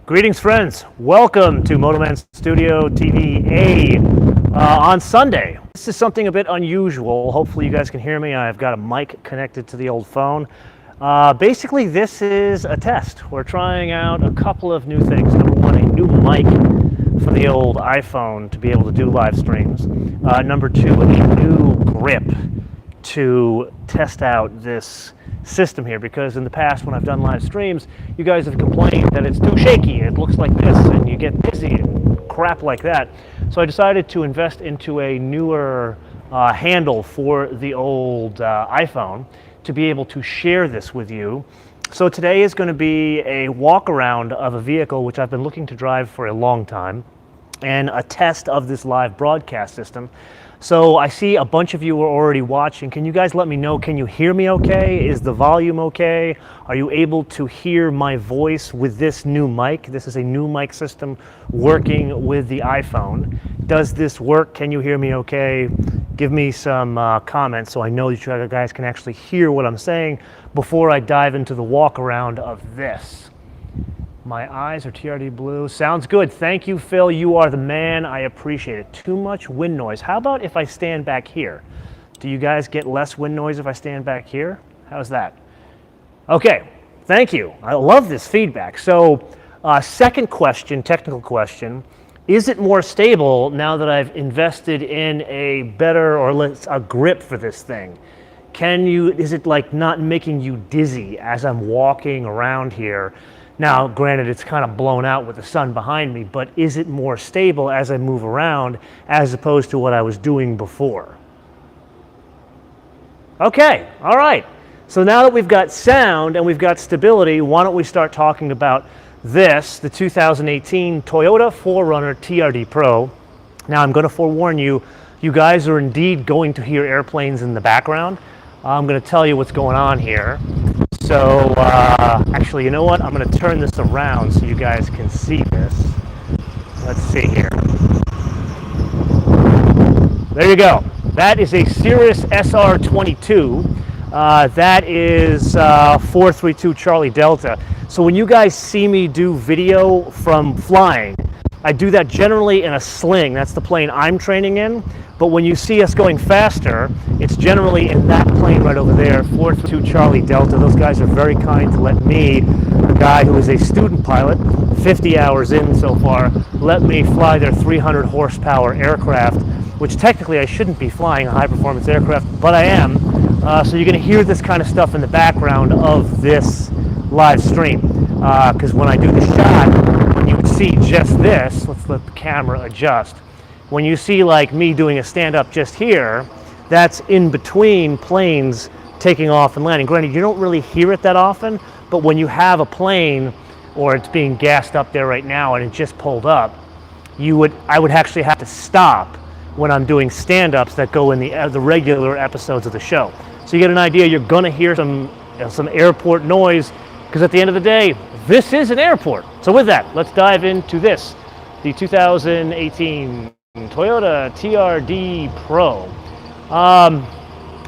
Greetings, friends. Welcome to MotoMan Studio A on Sunday. This is something a bit unusual. Hopefully you guys can hear me. I've got a mic connected to the old phone. Basically, this is a test. We're trying out a couple of new things. Number one, a new mic for the old iPhone to be able to do live streams. Number two, a new grip to test out this system here, because in the past when I've done live streams, you guys have complained that it's too shaky, it looks like this, and you get dizzy and crap like that. So I decided to invest into a newer handle for the old iPhone to be able to share this with you. So today is going to be a walk around of a vehicle which I've been looking to drive for a long time, and a test of this live broadcast system. So I see a bunch of you are already watching. Can you guys let me know, can you hear me okay? Is the volume okay? Are you able to hear my voice with this new mic? This is a new mic system working with the iPhone. Does this work? Can you hear me okay? Give me some comments so I know that you guys can actually hear what I'm saying before I dive into the walk around of this. My eyes are TRD blue. Sounds good. Thank you, Phil. You are the man. I appreciate it. Too much wind noise. How about if I stand back here? Do you guys get less wind noise if I stand back here? How's that? Okay. Thank you. I love this feedback. So, second question, technical question. Is it more stable now that I've invested in a better a grip for this thing? Is it like not making you dizzy as I'm walking around here? Now, granted, it's kind of blown out with the sun behind me, but is it more stable as I move around as opposed to what I was doing before? Okay, all right. So now that we've got sound and we've got stability, why don't we start talking about this, the 2018 Toyota 4Runner TRD Pro. Now, I'm going to forewarn you, you guys are indeed going to hear airplanes in the background. I'm going to tell you what's going on here. So, actually, you know what? I'm going to turn this around so you guys can see this. Let's see here. There you go. That is a Cirrus SR22. That is 432 Charlie Delta. So when you guys see me do video from flying, I do that generally in a sling. That's the plane I'm training in. But when you see us going faster, it's generally in that plane right over there, 432 Charlie Delta. Those guys are very kind to let me, a guy who is a student pilot, 50 hours in so far, let me fly their 300 horsepower aircraft, which technically I shouldn't be flying a high performance aircraft, but I am. So you're gonna hear this kind of stuff in the background of this live stream. Because when I do the shot, when you see just this, let's let the camera adjust. When you see like me doing a stand-up just here, that's in between planes taking off and landing. Granted, you don't really hear it that often, but when you have a plane or it's being gassed up there right now and it just pulled up, I would actually have to stop when I'm doing stand-ups that go in the regular episodes of the show. So you get an idea, you're gonna hear some airport noise, because at the end of the day, this is an airport. So with that, let's dive into this, the 2018 Toyota TRD Pro.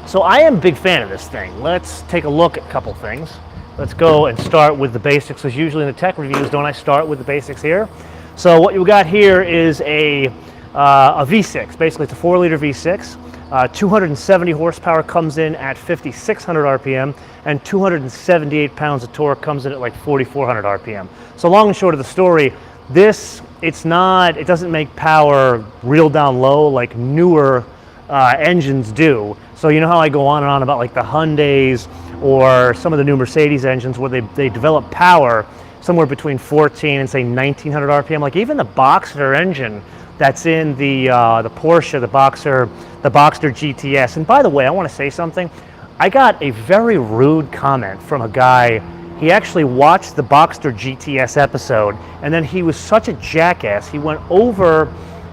So I am a big fan of this thing. Let's take a look at a couple things. Let's go and start with the basics, as usually in the tech reviews, don't I start with the basics here? So what you got here is a V6. Basically, it's a 4-liter V6. 270 horsepower comes in at 5,600 RPM, and 278 pounds of torque comes in at like 4,400 RPM. So long and short of the story, it doesn't make power real down low like newer engines do. So you know how I go on and on about like the Hyundais or some of the new Mercedes engines where they develop power somewhere between 14 and say 1,900 RPM. Like even the Boxster engine that's in the Porsche, the Boxster GTS. And by the way, I want to say something. I got a very rude comment from a guy. He actually watched the Boxster GTS episode, and then he was such a jackass. He went over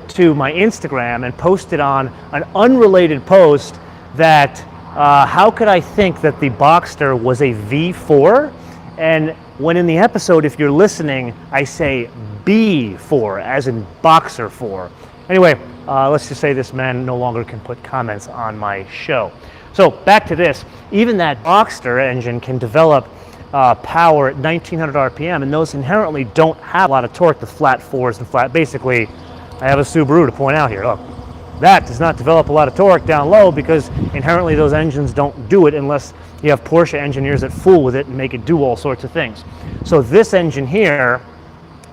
to my Instagram and posted on an unrelated post that how could I think that the Boxster was a V4? And when in the episode, if you're listening, I say B4, as in Boxer 4. Anyway, let's just say this man no longer can put comments on my show. So back to this. Even that Boxster engine can develop power at 1900 RPM, and those inherently don't have a lot of torque, the flat fours and flat. Basically, I have a Subaru to point out here. Look, that does not develop a lot of torque down low because inherently those engines don't do it unless you have Porsche engineers that fool with it and make it do all sorts of things. So this engine here,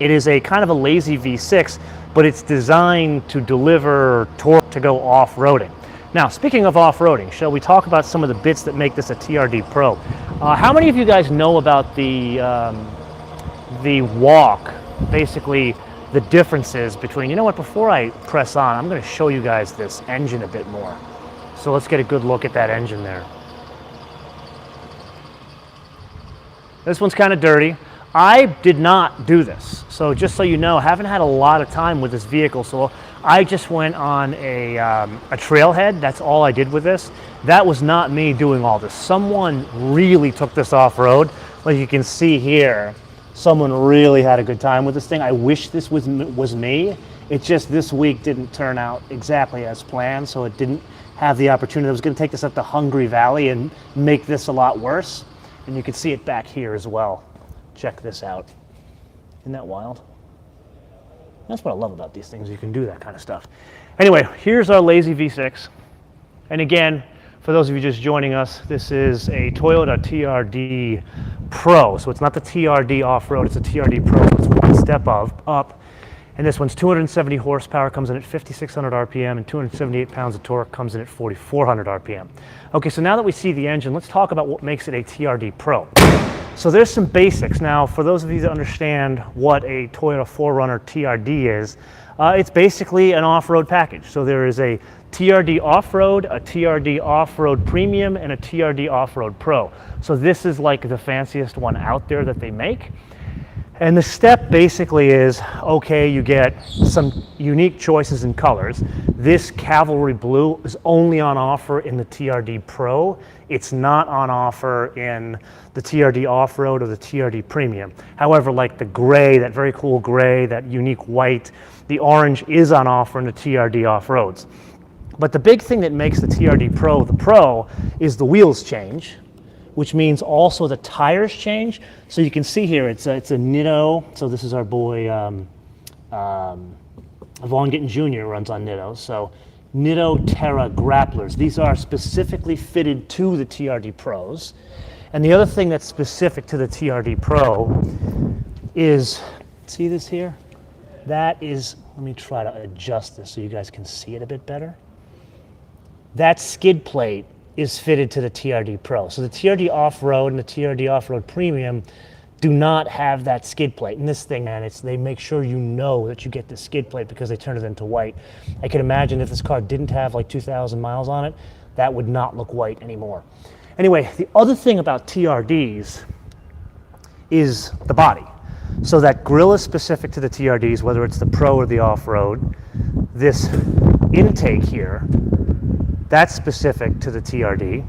it is a kind of a lazy V6, but it's designed to deliver torque to go off-roading. Now, speaking of off-roading, shall we talk about some of the bits that make this a TRD Pro? How many of you guys know about the walk, basically the differences between, you know what, before I press on, I'm going to show you guys this engine a bit more. So let's get a good look at that engine there. This one's kind of dirty. I did not do this. So just so you know, I haven't had a lot of time with this vehicle, so I just went on a trailhead. That's all I did with this. That was not me doing all this. Someone really took this off-road. Like you can see here, someone really had a good time with this thing. I wish this was me. It just this week didn't turn out exactly as planned, so it didn't have the opportunity. I was going to take this up to Hungry Valley and make this a lot worse. And you can see it back here as well. Check this out. Isn't that wild? That's what I love about these things. You can do that kind of stuff. Anyway, here's our lazy V6. And again, for those of you just joining us, this is a Toyota TRD Pro. So it's not the TRD off-road, it's a TRD Pro. So it's one step up. And this one's 270 horsepower, comes in at 5,600 RPM, and 278 pounds of torque, comes in at 4,400 RPM. Okay, so now that we see the engine, let's talk about what makes it a TRD Pro. So there's some basics. Now, for those of you that understand what a Toyota 4Runner TRD is, it's basically an off-road package. So there is a TRD Off-Road, a TRD Off-Road Premium, and a TRD Off-Road Pro. So this is like the fanciest one out there that they make. And the step basically is, okay, you get some unique choices in colors. This Cavalry Blue is only on offer in the TRD Pro. It's not on offer in the TRD Off-Road or the TRD Premium. However, like the gray, that very cool gray, that unique white, the orange is on offer in the TRD Off-Roads. But the big thing that makes the TRD Pro the Pro is the wheels change, which means also the tires change. So you can see here, it's a Nitto. So this is our boy, Vaughn Gittin Jr. runs on Nitto. So Nitto Terra grapplers. These are specifically fitted to the TRD Pros. And the other thing that's specific to the TRD Pro is, see this here? That is, let me try to adjust this so you guys can see it a bit better. That skid plate is fitted to the TRD Pro. So the TRD Off-Road and the TRD Off-Road Premium do not have that skid plate. And this thing, man, they make sure you know that you get the skid plate because they turn it into white. I can imagine if this car didn't have like 2,000 miles on it, that would not look white anymore. Anyway, the other thing about TRDs is the body. So that grille is specific to the TRDs, whether it's the Pro or the Off-Road. This intake here, that's specific to the TRD.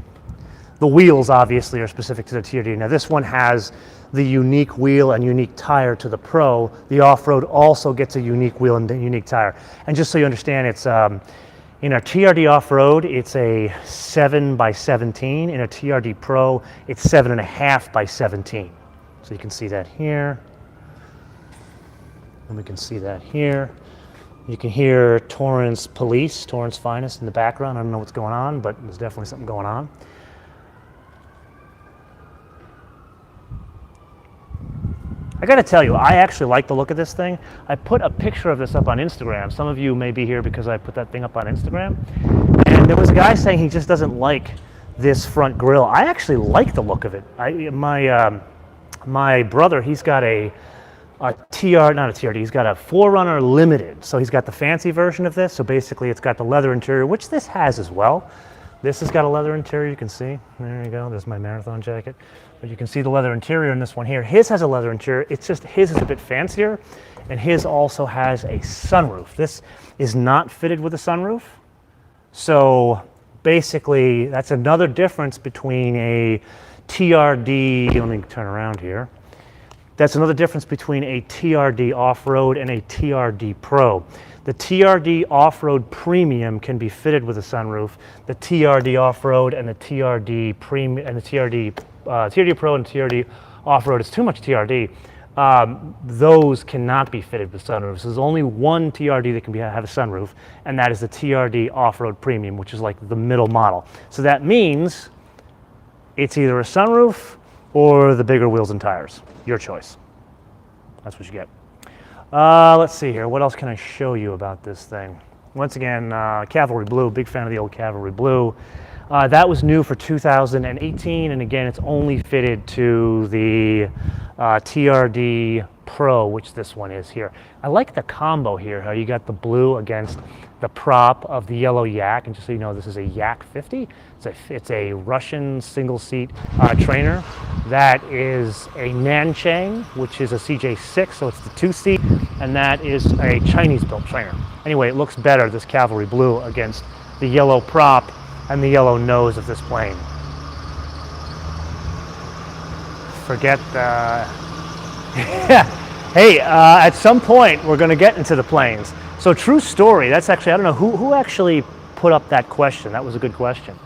The wheels obviously are specific to the TRD. Now this one has the unique wheel and unique tire to the Pro. The Off-Road also gets a unique wheel and a unique tire. And just so you understand, it's in a TRD Off-Road, it's a 7x17. In a TRD Pro, it's 7.5x17. So you can see that here. And we can see that here. You can hear Torrance Police, Torrance Finest in the background. I don't know what's going on, but there's definitely something going on. I gotta tell you, I actually like the look of this thing. I put a picture of this up on Instagram. Some of you may be here because I put that thing up on Instagram. And there was a guy saying he just doesn't like this front grille. I actually like the look of it. My brother, he's got not a TRD, he's got a 4Runner Limited. So he's got the fancy version of this. So basically it's got the leather interior, which this has as well. This has got a leather interior, you can see. There you go, there's my marathon jacket. But you can see the leather interior in this one here. His has a leather interior, it's just his is a bit fancier. And his also has a sunroof. This is not fitted with a sunroof. So basically that's another difference between a TRD, let me turn around here. That's another difference between a TRD Off-Road and a TRD Pro. The TRD Off-Road Premium can be fitted with a sunroof. The TRD Off-Road and the TRD Premium and the TRD Pro and TRD off-road, it's too much TRD. Those cannot be fitted with sunroofs. There's only one TRD that can have a sunroof, and that is the TRD Off-Road Premium, which is like the middle model. So that means it's either a sunroof or the bigger wheels and tires. Your choice. That's what you get. Let's see here. What else can I show you about this thing? Once again, Cavalry Blue. Big fan of the old Cavalry Blue. That was new for 2018, and again, it's only fitted to the TRD Pro, which this one is here. I like the combo here, how you got the blue against the prop of the yellow Yak, and just so you know, this is a Yak 50. It's a Russian single-seat trainer. That is a Nanchang, which is a CJ6, so it's the two-seat, and that is a Chinese-built trainer. Anyway, it looks better, this Cavalry Blue, against the yellow prop and the yellow nose of this plane. Forget the... Hey, at some point we're going to get into the planes. So true story, that's actually, I don't know, who actually put up that question? That was a good question.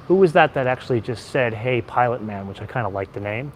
Who was that actually just said, hey, Pilot Man, which I kind of like the name.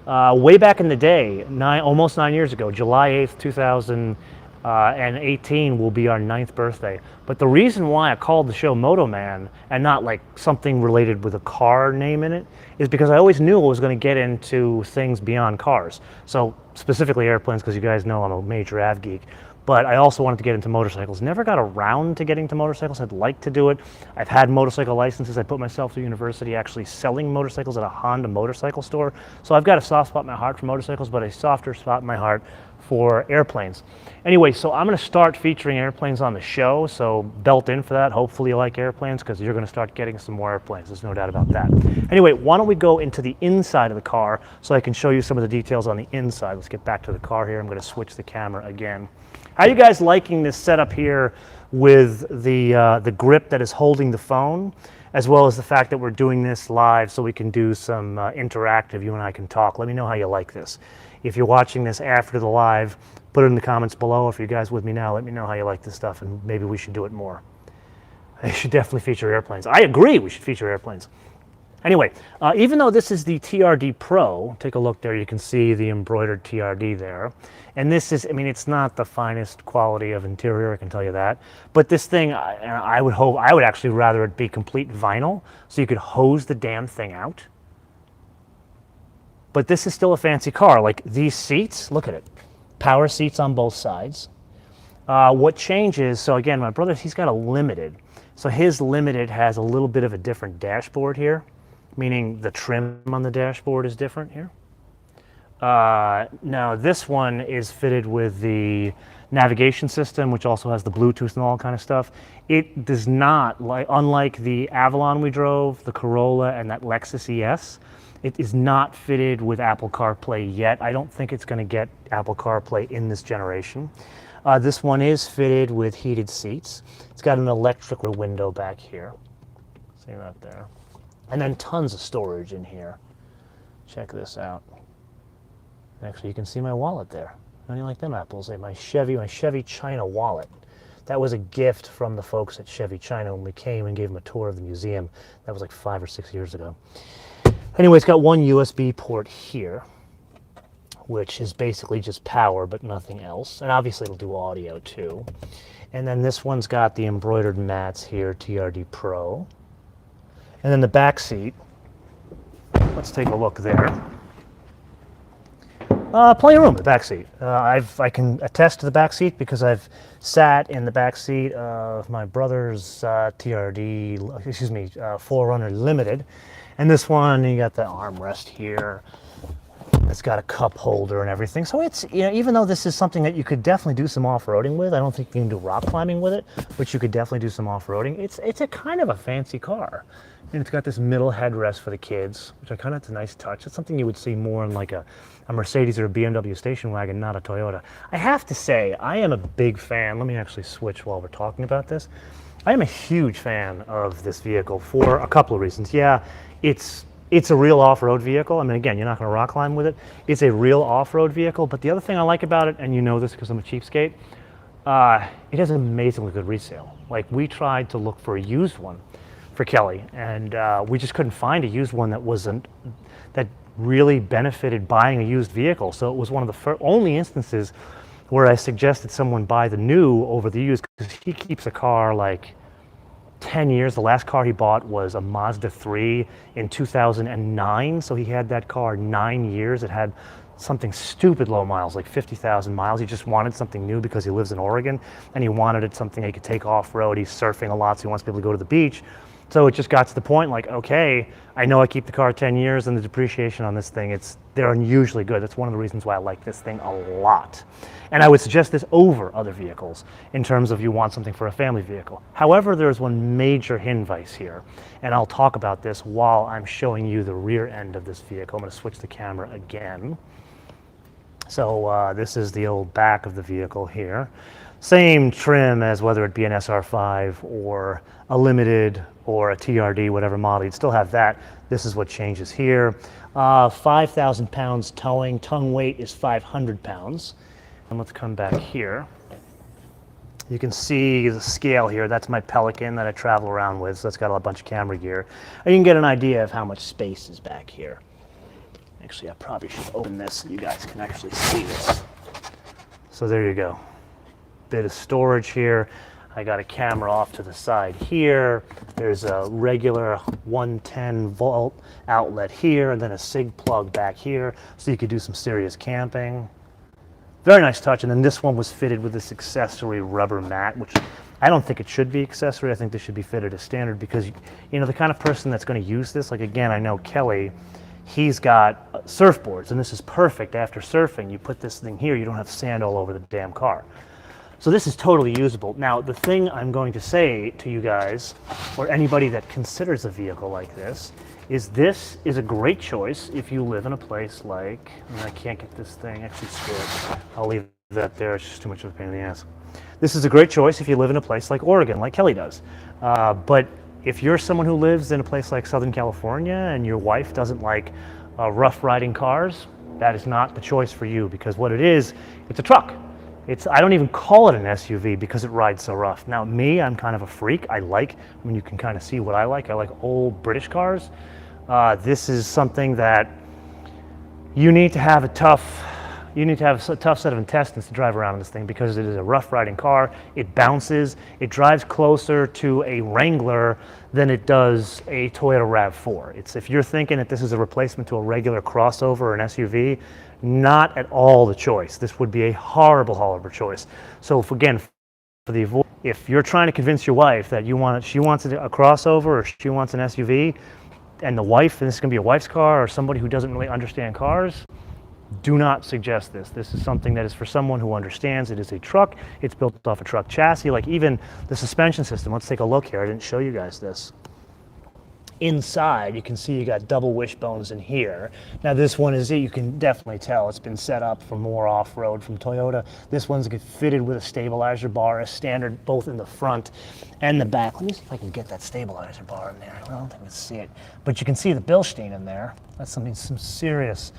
Way back in the day, almost 9 years ago, July 8th, 2018 will be our 9th birthday. But the reason why I called the show MotoMan and not like something related with a car name in it is because I always knew I was going to get into things beyond cars. So specifically airplanes, because you guys know I'm a major av geek. But I also wanted to get into motorcycles. Never got around to getting to motorcycles. I'd like to do it. I've had motorcycle licenses. I put myself through university actually selling motorcycles at a Honda motorcycle store. So I've got a soft spot in my heart for motorcycles, but a softer spot in my heart for airplanes. Anyway, so I'm going to start featuring airplanes on the show, so belt in for that. Hopefully you like airplanes, because you're going to start getting some more airplanes. There's no doubt about that. Anyway, why don't we go into the inside of the car so I can show you some of the details on the inside. Let's get back to the car here. I'm going to switch the camera again. How are you guys liking this setup here with the grip that is holding the phone, as well as the fact that we're doing this live so we can do some interactive, you and I can talk. Let me know how you like this. If you're watching this after the live, put it in the comments below. If you guys with me now, let me know how you like this stuff, and maybe we should do it more. I should definitely feature airplanes. I agree we should feature airplanes. Anyway, even though this is the TRD Pro, take a look there, you can see the embroidered TRD there. And this is, I mean, it's not the finest quality of interior, I can tell you that. But this thing, I would actually rather it be complete vinyl, so you could hose the damn thing out. But this is still a fancy car. Like these seats, look at it. Power seats on both sides. What changes, so again, my brother, he's got a Limited. So his Limited has a little bit of a different dashboard here, meaning the trim on the dashboard is different here. Now this one is fitted with the navigation system, which also has the Bluetooth and all kind of stuff. It does not, unlike the Avalon we drove, the Corolla, and that Lexus ES, it is not fitted with Apple CarPlay yet. I don't think it's going to get Apple CarPlay in this generation. This one is fitted with heated seats. It's got an electric window back here. See that there? And then tons of storage in here. Check this out. Actually, you can see my wallet there. How do you like them apples? My Chevy China wallet. That was a gift from the folks at Chevy China when we came and gave them a tour of the museum. That was like 5 or 6 years ago. Anyway, it's got one USB port here, which is basically just power but nothing else. And obviously it'll do audio too. And then this one's got the embroidered mats here, TRD Pro. And then the back seat, let's take a look there. Plenty of room in the back seat. I can attest to the back seat because I've sat in the back seat of my brother's TRD, 4Runner Limited. And this one, you got the armrest here. It's got a cup holder and everything. So it's, you know, even though this is something that you could definitely do some off-roading with, I don't think you can do rock climbing with it, but you could definitely do some off-roading. It's a kind of a fancy car. And it's got this middle headrest for the kids, which I kind of, it's a nice touch. It's something you would see more in like a Mercedes or a BMW station wagon, not a Toyota. I have to say, I am a big fan. Let me actually switch while we're talking about this. I am a huge fan of this vehicle for a couple of reasons. Yeah, it's a real off-road vehicle. I mean, again, you're not going to rock climb with it. It's a real off-road vehicle, but the other thing I like about it, and you know this because I'm a cheapskate, it has an amazingly good resale. Like, we tried to look for a used one for Kelly, and we just couldn't find a used one that really benefited buying a used vehicle. So it was one of the only instances where I suggested someone buy the new over the used, because he keeps a car like 10 years. The last car he bought was a Mazda 3 in 2009. So he had that car 9 years. It had something stupid low miles, like 50,000 miles. He just wanted something new because he lives in Oregon, and he wanted it something he could take off-road. He's surfing a lot, so he wants to be able to go to the beach. So it just got to the point like, okay, I know I keep the car 10 years, and the depreciation on this thing, they're unusually good. That's one of the reasons why I like this thing a lot. And I would suggest this over other vehicles in terms of you want something for a family vehicle. However, there's one major hindernis here, and I'll talk about this while I'm showing you the rear end of this vehicle. I'm going to switch the camera again. So this is the old back of the vehicle here. Same trim as whether it be an SR5 or a Limited or a TRD, whatever model, you'd still have that. This is what changes here. 5,000 pounds towing, tongue weight is 500 pounds. And let's come back here. You can see the scale here. That's my Pelican that I travel around with, so it's got a bunch of camera gear. And you can get an idea of how much space is back here. Actually, I probably should open this so you guys can actually see this. So there you go. Bit of storage here. I got a camera off to the side here. There's a regular 110 volt outlet here, and then a SIG plug back here, so you could do some serious camping. Very nice touch. And then this one was fitted with this accessory rubber mat, which I don't think it should be accessory. I think this should be fitted as standard, because, you know, the kind of person that's going to use this, like again, I know Kelly, he's got surfboards, and this is perfect after surfing. You put this thing here, you don't have sand all over the damn car. So this is totally usable. Now, the thing I'm going to say to you guys, or anybody that considers a vehicle like this is a great choice if you live in a place like, and I can't get this thing, actually screw it. I'll leave that there, it's just too much of a pain in the ass. This is a great choice if you live in a place like Oregon, like Kelly does. But if you're someone who lives in a place like Southern California and your wife doesn't like rough riding cars, that is not the choice for you, because what it is, it's a truck. I don't even call it an SUV because it rides so rough. Now me, I'm kind of a freak. I mean, you can kind of see what I like. I like old British cars. This is something that you need to have a tough set of intestines to drive around in this thing, because it is a rough riding car. It bounces. It drives closer to a Wrangler than it does a Toyota RAV4. If you're thinking that this is a replacement to a regular crossover or an SUV, not at all the choice. This would be a horrible, horrible choice. So if you're trying to convince your wife that she wants a crossover or she wants an SUV, and this is going to be a wife's car or somebody who doesn't really understand cars, do not suggest this. This is something that is for someone who understands. It is a truck. It's built off a truck chassis. Like even the suspension system. Let's take a look here. I didn't show you guys this. Inside, you can see you got double wishbones in here. Now this one you can definitely tell it's been set up for more off-road from Toyota. This one's fitted with a stabilizer bar as standard, both in the front and the back. Let me see if I can get that stabilizer bar in there. I don't think I can see it, but you can see the Bilstein in there. That's some serious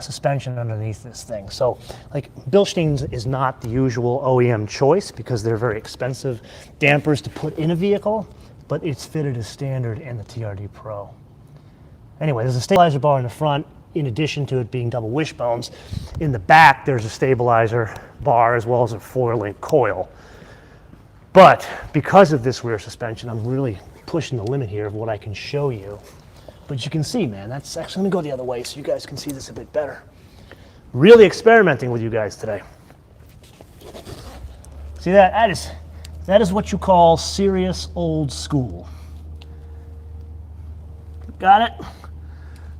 suspension underneath this thing. So like Bilstein is not the usual OEM choice because they're very expensive dampers to put in a vehicle, but it's fitted as standard in the TRD Pro. Anyway, there's a stabilizer bar in the front, in addition to it being double wishbones. In the back, there's a stabilizer bar as well as a 4-link coil. But because of this rear suspension, I'm really pushing the limit here of what I can show you. But you can see, man, that's actually, let me go the other way so you guys can see this a bit better. Really experimenting with you guys today. See that? That is what you call serious old school. Got it?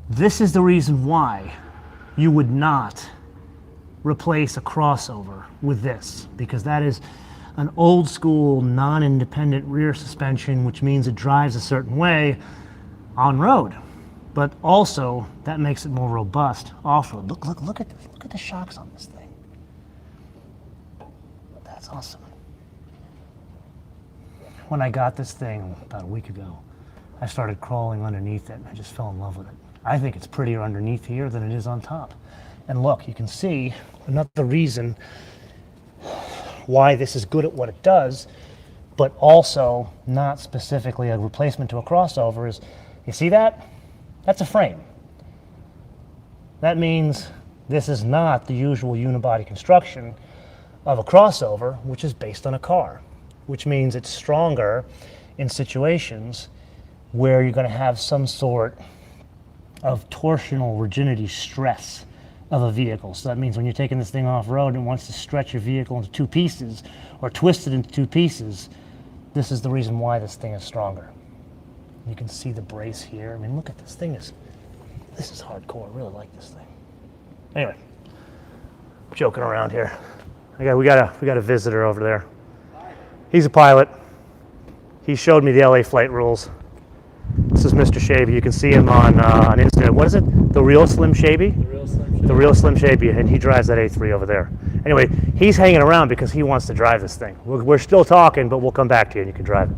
This is the reason why you would not replace a crossover with this, because that is an old school non-independent rear suspension, which means it drives a certain way on road, but also that makes it more robust off-road. Look at the shocks on this thing. That's awesome. When I got this thing about a week ago, I started crawling underneath it, and I just fell in love with it. I think it's prettier underneath here than it is on top. And look, you can see another reason why this is good at what it does, but also not specifically a replacement to a crossover is, you see that? That's a frame. That means this is not the usual unibody construction of a crossover, which is based on a car, which means it's stronger in situations where you're going to have some sort of torsional rigidity stress of a vehicle. So that means when you're taking this thing off-road and it wants to stretch your vehicle into 2 pieces or twist it into 2 pieces, this is the reason why this thing is stronger. You can see the brace here. I mean, look at this thing. This is hardcore. I really like this thing. Anyway, joking around here. We got a visitor over there. He's a pilot. He showed me the LA flight rules. This is Mr. Chevy. You can see him on Instagram. What is it? The Real Slim Chevy? The Real Slim Chevy. The Real Slim Chevy, and he drives that A3 over there. Anyway, he's hanging around because he wants to drive this thing. We're still talking, but we'll come back to you and you can drive it.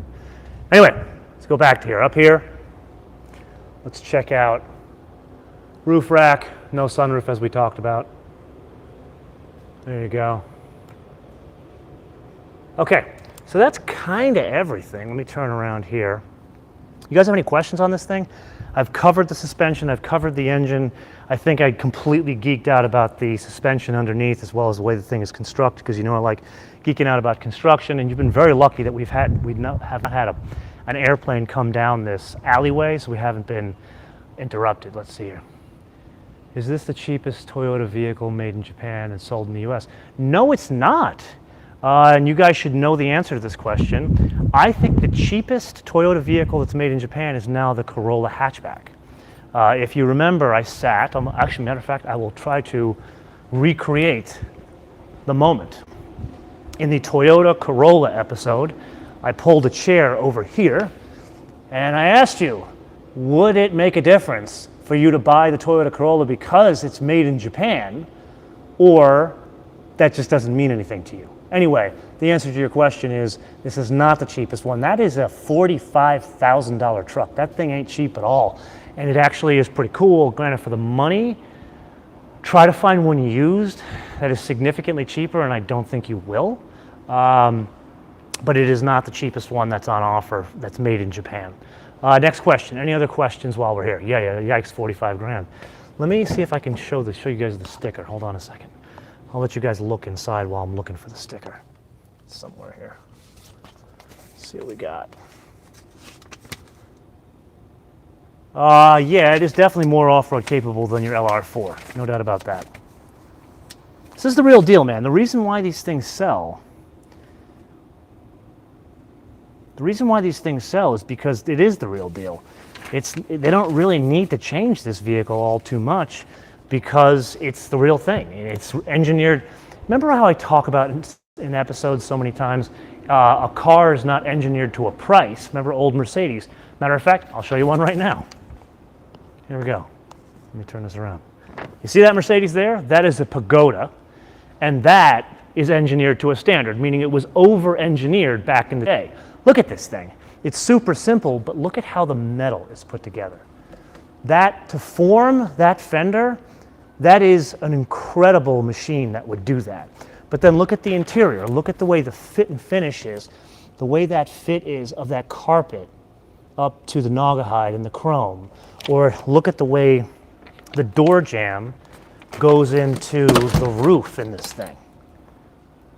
Anyway, let's go back to here. Up here, let's check out roof rack. No sunroof, as we talked about. There you go. Okay, so that's kind of everything. Let me turn around here. You guys have any questions on this thing? I've covered the suspension, I've covered the engine. I think I completely geeked out about the suspension underneath as well as the way the thing is constructed, because you know I like geeking out about construction, and you've been very lucky that we have not had an airplane come down this alleyway, so we haven't been interrupted. Let's see here. Is this the cheapest Toyota vehicle made in Japan and sold in the US? No, it's not. And you guys should know the answer to this question. I think the cheapest Toyota vehicle that's made in Japan is now the Corolla hatchback. If you remember, actually, matter of fact, I will try to recreate the moment. In the Toyota Corolla episode, I pulled a chair over here and I asked you, would it make a difference for you to buy the Toyota Corolla because it's made in Japan, or that just doesn't mean anything to you? Anyway, the answer to your question is this is not the cheapest one. That is a $45,000 truck. That thing ain't cheap at all. And it actually is pretty cool. Granted, for the money, try to find one used that is significantly cheaper, and I don't think you will. But it is not the cheapest one that's on offer that's made in Japan. Next question. Any other questions while we're here? Yeah, yikes, 45 grand. Let me see if I can show you guys the sticker. Hold on a second. I'll let you guys look inside while I'm looking for the sticker. It's somewhere here. Let's see what we got. Yeah, it is definitely more off-road capable than your LR4. No doubt about that. This is the real deal, man. The reason why these things sell is because it is the real deal. They don't really need to change this vehicle all too much because it's the real thing. It's engineered. Remember how I talk about in episodes so many times, a car is not engineered to a price. Remember old Mercedes? Matter of fact, I'll show you one right now. Here we go. Let me turn this around. You see that Mercedes there? That is a Pagoda, and that is engineered to a standard, meaning it was over-engineered back in the day. Look at this thing. It's super simple, but look at how the metal is put together. To form that fender, that is an incredible machine that would do that. But then look at the interior. Look at the way the fit and finish is, the way that fit is of that carpet up to the Naugahyde and the chrome. Or look at the way the door jamb goes into the roof in this thing.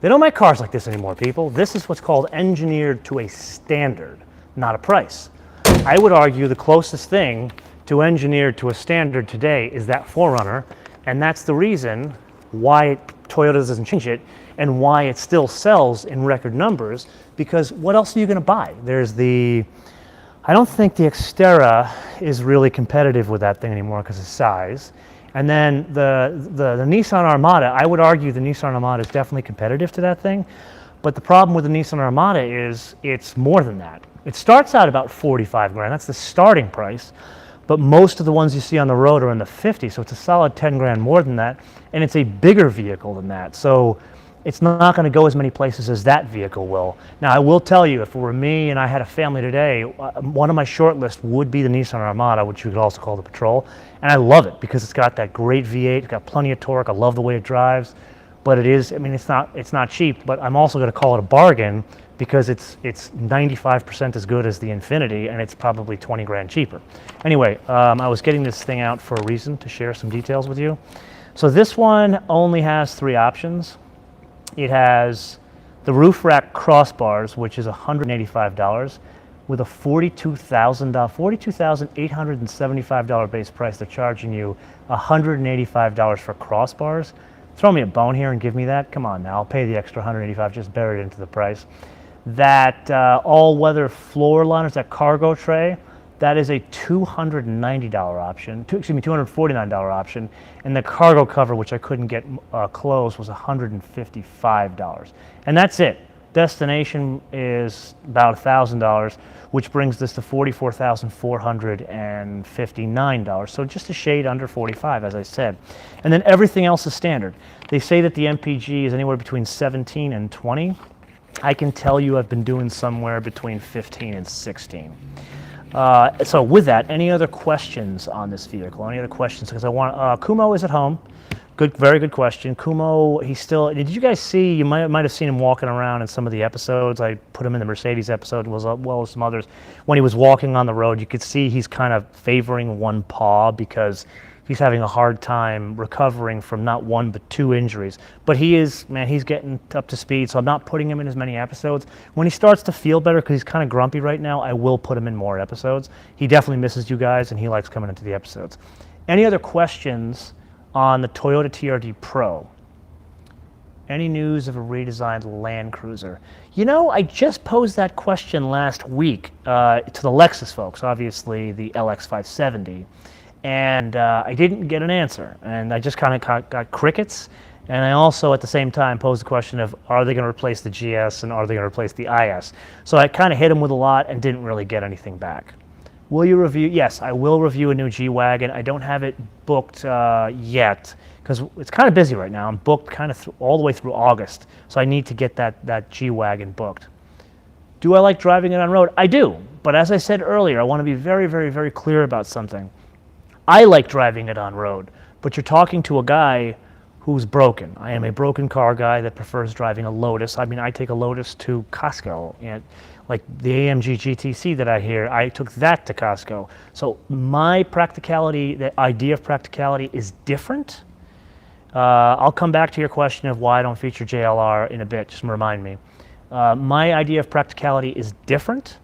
They don't make cars like this anymore, people. This is what's called engineered to a standard, not a price. I would argue the closest thing to engineered to a standard today is that 4Runner, and that's the reason why Toyota doesn't change it and why it still sells in record numbers, because what else are you going to buy? I don't think the Xterra is really competitive with that thing anymore because of size. And then the Nissan Armada, I would argue the Nissan Armada is definitely competitive to that thing. But the problem with the Nissan Armada is it's more than that. It starts out about 45 grand. That's the starting price. But most of the ones you see on the road are in the 50s, so it's a solid 10 grand more than that. And it's a bigger vehicle than that. So it's not going to go as many places as that vehicle will. Now, I will tell you, if it were me and I had a family today, one of my short list would be the Nissan Armada, which you could also call the Patrol. And I love it because it's got that great V8, it's got plenty of torque, I love the way it drives. But it is, I mean, it's not cheap, but I'm also going to call it a bargain because it's 95% as good as the Infiniti, and it's probably 20 grand cheaper. Anyway, I was getting this thing out for a reason, to share some details with you. So this one only has 3 options. It has the roof rack crossbars, which is $185, with a $42,875 base price. They're charging you $185 for crossbars. Throw me a bone here and give me that. Come on now, I'll pay the extra $185, just bury it into the price. That all-weather floor liners, that cargo tray, that is a $290 option, $249 option, and the cargo cover, which I couldn't get closed, was $155. And that's it. Destination is about $1,000, which brings this to $44,459. So just a shade under 45, as I said. And then everything else is standard. They say that the MPG is anywhere between 17 and 20. I can tell you I've been doing somewhere between 15 and 16. So with that, any other questions on this vehicle? Any other questions? Because I want, Kumo is at home. Good, very good question. Kumo, he's still, did you guys see, you might have seen him walking around in some of the episodes. I put him in the Mercedes episode, as well as some others. When he was walking on the road, you could see he's kind of favoring one paw because he's having a hard time recovering from not 1 but 2 injuries. But he is, man, he's getting up to speed, so I'm not putting him in as many episodes. When he starts to feel better, because he's kind of grumpy right now, I will put him in more episodes. He definitely misses you guys, and he likes coming into the episodes. Any other questions on the Toyota TRD Pro? Any news of a redesigned Land Cruiser? You know, I just posed that question last week to the Lexus folks, obviously the LX570. And I didn't get an answer, and I just kind of got crickets. And I also, at the same time, posed the question of, are they going to replace the GS and are they going to replace the IS? So I kind of hit them with a lot and didn't really get anything back. Will you review? Yes, I will review a new G-Wagon. I don't have it booked yet because it's kind of busy right now. I'm booked kind of all the way through August, so I need to get that G-Wagon booked. Do I like driving it on road? I do, but as I said earlier, I want to be very, very, very clear about something. I like driving it on road, but you're talking to a guy who's broken. I am a broken car guy that prefers driving a Lotus. I mean, I take a Lotus to Costco, and like the AMG GTC that I hear, I took that to Costco. So my practicality, the idea of practicality is different. I'll come back to your question of why I don't feature JLR in a bit, just remind me. My idea of practicality is different,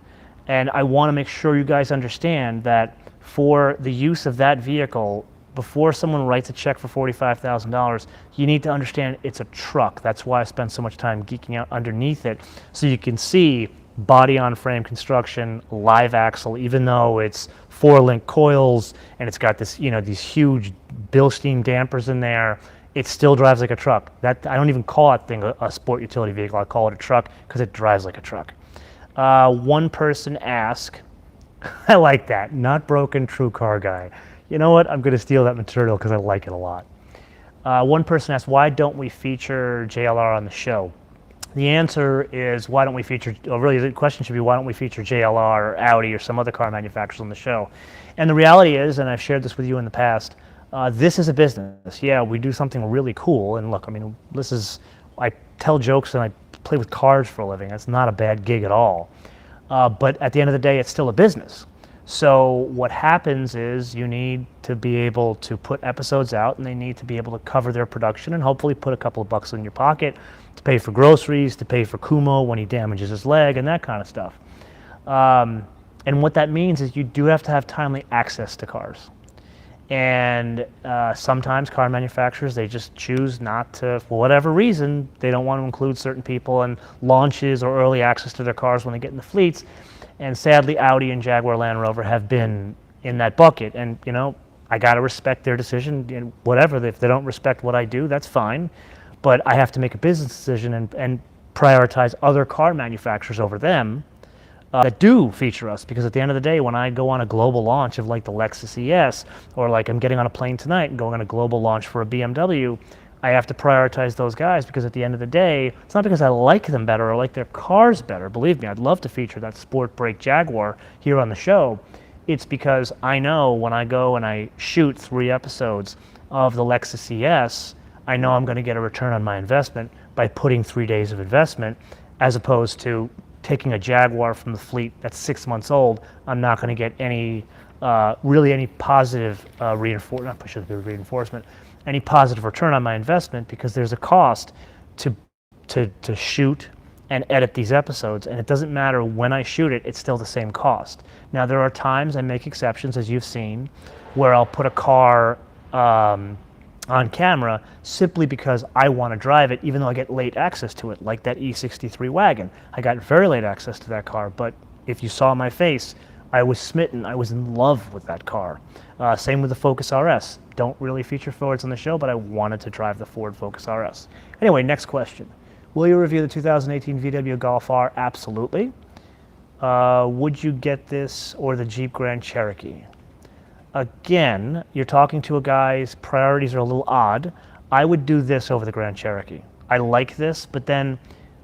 and I want to make sure you guys understand that for the use of that vehicle, before someone writes a check for $45,000, you need to understand it's a truck. That's why I spend so much time geeking out underneath it, so you can see body-on-frame construction, live axle, even though it's 4-link coils and it's got this, you know, these huge Bilstein dampers in there. It still drives like a truck. That I don't even call that thing a sport utility vehicle. I call it a truck because it drives like a truck. One person asked, I like that. Not broken, true car guy. You know what? I'm going to steal that material because I like it a lot. One person asked, why don't we feature JLR on the show? The answer is, why don't we feature, or really the question should be, why don't we feature JLR or Audi or some other car manufacturers on the show? And the reality is, and I've shared this with you in the past, this is a business. Yeah, we do something really cool. And look, I mean, this is, I tell jokes and I play with cars for a living. That's not a bad gig at all. But at the end of the day, it's still a business. So what happens is you need to be able to put episodes out, and they need to be able to cover their production and hopefully put a couple of bucks in your pocket to pay for groceries, to pay for Kumo when he damages his leg, and that kind of stuff. And what that means is you do have to have timely access to cars. And sometimes car manufacturers, they just choose not to, for whatever reason, they don't want to include certain people in launches or early access to their cars when they get in the fleets. And sadly, Audi and Jaguar Land Rover have been in that bucket. And, you know, I got to respect their decision. And whatever, if they don't respect what I do, that's fine. But I have to make a business decision and prioritize other car manufacturers over them that do feature us. Because at the end of the day, when I go on a global launch of like the Lexus ES, or like I'm getting on a plane tonight and going on a global launch for a BMW, I have to prioritize those guys, because at the end of the day, it's not because I like them better or like their cars better. Believe me, I'd love to feature that Sport Brake Jaguar here on the show. It's because I know when I go and I shoot 3 episodes of the Lexus ES, I know I'm going to get a return on my investment by putting 3 days of investment, as opposed to taking a Jaguar from the fleet that's 6 months old, I'm not going to get any really any positive reinforcement, any positive return on my investment, because there's a cost to shoot and edit these episodes, and it doesn't matter when I shoot it, it's still the same cost. Now there are times I make exceptions, as you've seen, where I'll put a car on camera simply because I want to drive it, even though I get late access to it, like that E63 wagon. I got very late access to that car, but if you saw my face, I was smitten. I was in love with that car. Same with the Focus RS. Don't really feature Fords on the show, but I wanted to drive the Ford Focus RS. Anyway, next question. Will you review the 2018 VW Golf R? Absolutely. Would you get this or the Jeep Grand Cherokee? Again, you're talking to a guy's priorities are a little odd. I would do this over the Grand Cherokee. I like this, but then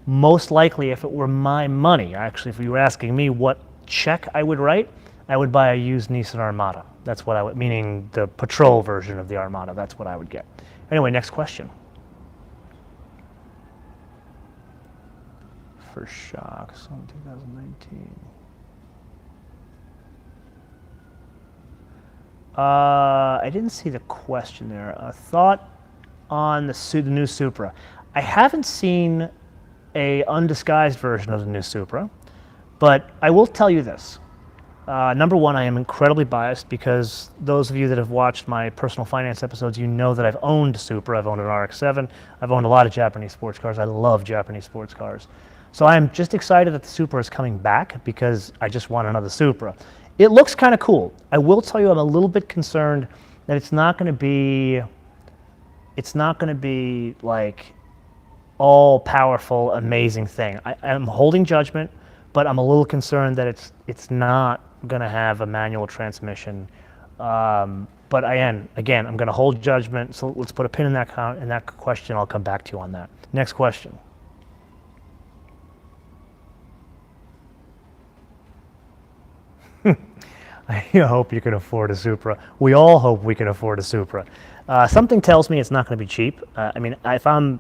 most likely if it were my money, actually, if you were asking me what check I would write, I would buy a used Nissan Armada. That's what I would, meaning the patrol version of the Armada. That's what I would get. Anyway, next question. For shocks on 2019. I didn't see the question there. A thought on the new Supra. I haven't seen a undisguised version of the new Supra, but I will tell you this. Number one, I am incredibly biased because those of you that have watched my personal finance episodes, you know that I've owned Supra. I've owned an RX-7. I've owned a lot of Japanese sports cars. I love Japanese sports cars. So I'm just excited that the Supra is coming back because I just want another Supra. It looks kind of cool. I will tell you I'm a little bit concerned that it's not going to be like all powerful, amazing thing. I'm holding judgment, but I'm a little concerned that it's not going to have a manual transmission. But again, I'm going to hold judgment. So let's put a pin in that question. I'll come back to you on that. Next question. I hope you can afford a Supra. We all hope we can afford a Supra. Something tells me it's not going to be cheap. I mean, if I'm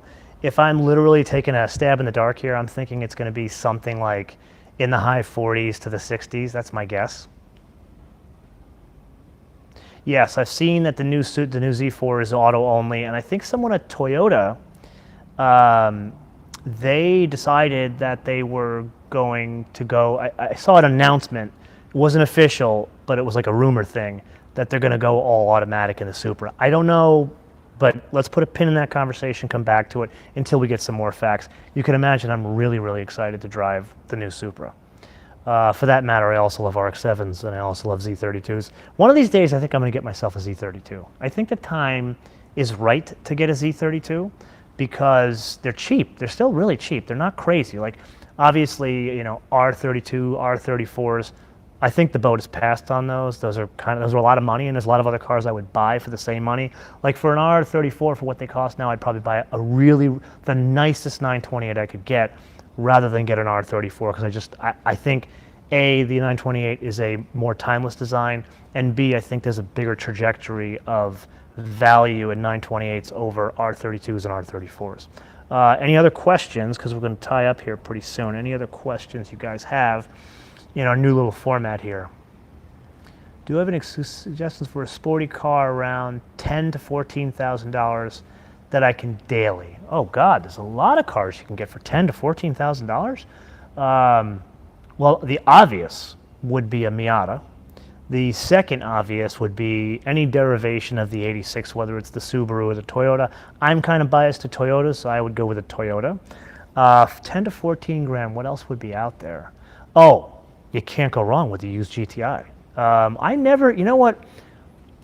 literally taking a stab in the dark here, I'm thinking it's going to be something like in the high 40s to the 60s. That's my guess. Yes, I've seen that the new Z4 is auto only, and I think someone at Toyota, they decided that they were going to go. I saw an announcement. It wasn't official, but it was like a rumor thing that they're going to go all automatic in the Supra. I don't know, but let's put a pin in that conversation, come back to it until we get some more facts. You can imagine I'm really, really excited to drive the new Supra. For that matter, I also love RX-7s and I also love Z32s. One of these days, I think I'm going to get myself a Z32. I think the time is right to get a Z32 because they're cheap. They're still really cheap. They're not crazy. Like, obviously, you know, R32, R34s, I think the boat is passed on those. Those are a lot of money, and there's a lot of other cars I would buy for the same money. Like for an R34, for what they cost now, I'd probably buy the nicest 928 I could get, rather than get an R34, because I think A, the 928 is a more timeless design, and B, I think there's a bigger trajectory of value in 928s over R32s and R34s. Any other questions? Because we're going to tie up here pretty soon. Any other questions you guys have? In our new little format here. Do you have any suggestions for a sporty car around $10,000 to $14,000 that I can daily? Oh God, there's a lot of cars you can get for $10,000 to $14,000. Well, the obvious would be a Miata. The second obvious would be any derivation of the 86, whether it's the Subaru or the Toyota. I'm kind of biased to Toyota, so I would go with a Toyota. 10 to 14 grand, what else would be out there? Oh, you can't go wrong with the used GTI. You know what?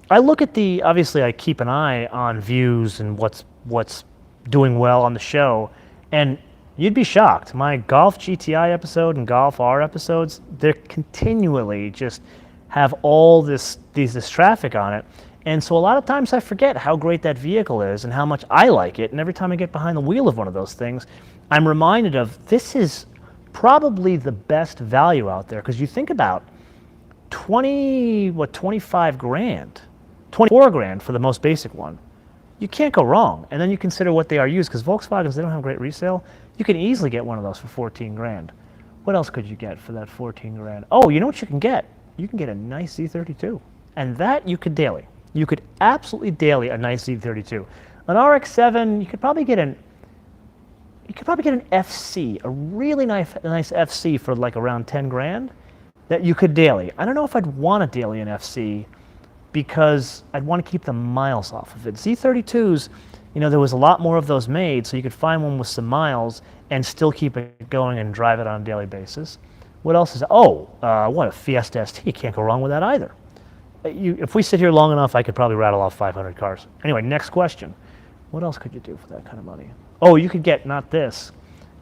I look at obviously I keep an eye on views and what's doing well on the show, and you'd be shocked. My Golf GTI episode and Golf R episodes, they're continually just have all this traffic on it. And so a lot of times I forget how great that vehicle is and how much I like it. And every time I get behind the wheel of one of those things, I'm reminded of this is probably the best value out there, because you think about 25 grand, 24 grand for the most basic one. You can't go wrong. And then you consider what they are used, because Volkswagens, they don't have great resale. You can easily get one of those for 14 grand. What else could you get for that 14 grand? Oh, you know what you can get? You can get a nice Z32. And that you could daily. You could absolutely daily a nice Z32. An RX-7, you could probably get an FC, a really nice FC for like around 10 grand that you could daily. I don't know if I'd want to daily an FC because I'd want to keep the miles off of it. Z32s, you know, there was a lot more of those made, so you could find one with some miles and still keep it going and drive it on a daily basis. What else is, what a Fiesta ST, you can't go wrong with that either. If we sit here long enough, I could probably rattle off 500 cars. Anyway, next question. What else could you do for that kind of money? Oh, you could get, not this.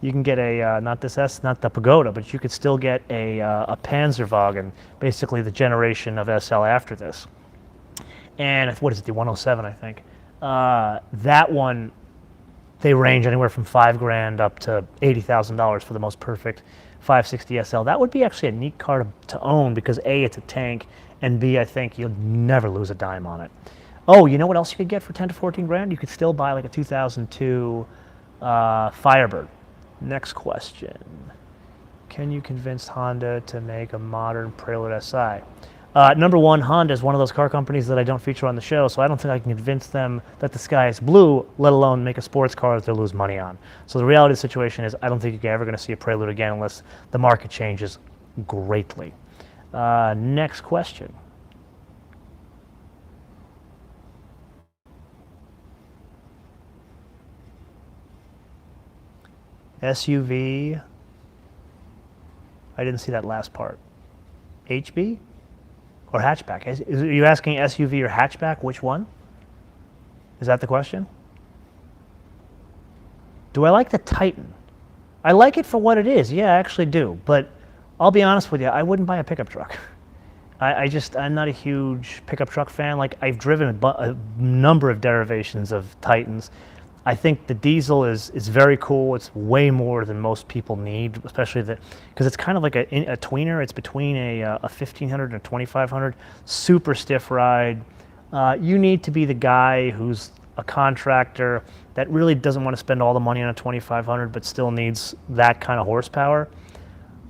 You can get a, not the Pagoda, but you could still get a Panzerwagen, basically the generation of SL after this. And what is it, the 107, I think. That one, they range anywhere from 5 grand up to $80,000 for the most perfect 560 SL. That would be actually a neat car to own because A, it's a tank, and B, I think you'll never lose a dime on it. Oh, you know what else you could get for 10 to 14 grand? You could still buy like a 2002 Firebird. Next question. Can you convince Honda to make a modern Prelude SI? Number one, Honda is one of those car companies that I don't feature on the show, so I don't think I can convince them that the sky is blue, let alone make a sports car that they'll lose money on. So the reality of the situation is I don't think you're ever going to see a Prelude again unless the market changes greatly. Next question. SUV. I didn't see that last part. HB or hatchback? Are you asking SUV or hatchback? Which one? Is that the question? Do I like the Titan? I like it for what it is. Yeah, I actually do. But I'll be honest with you, I wouldn't buy a pickup truck. I'm not a huge pickup truck fan. Like, I've driven a number of derivations of Titans. I think the diesel is very cool. It's way more than most people need, especially because it's kind of like a tweener. It's between a 1500 and a 2500. Super stiff ride. You need to be the guy who's a contractor that really doesn't want to spend all the money on a 2500, but still needs that kind of horsepower.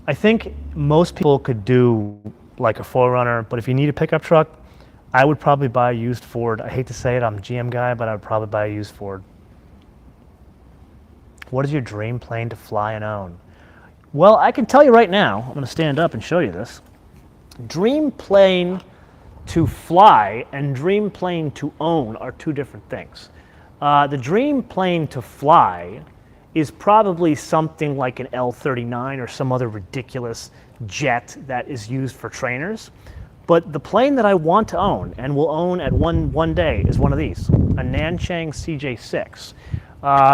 I think most people could do like a 4Runner, but if you need a pickup truck, I would probably buy a used Ford. I hate to say it, I'm a GM guy, but I would probably buy a used Ford. What is your dream plane to fly and own? Well, I can tell you right now, I'm going to stand up and show you this. Dream plane to fly and dream plane to own are two different things. The dream plane to fly is probably something like an L-39 or some other ridiculous jet that is used for trainers. But the plane that I want to own and will own at one day is one of these, a Nanchang CJ6.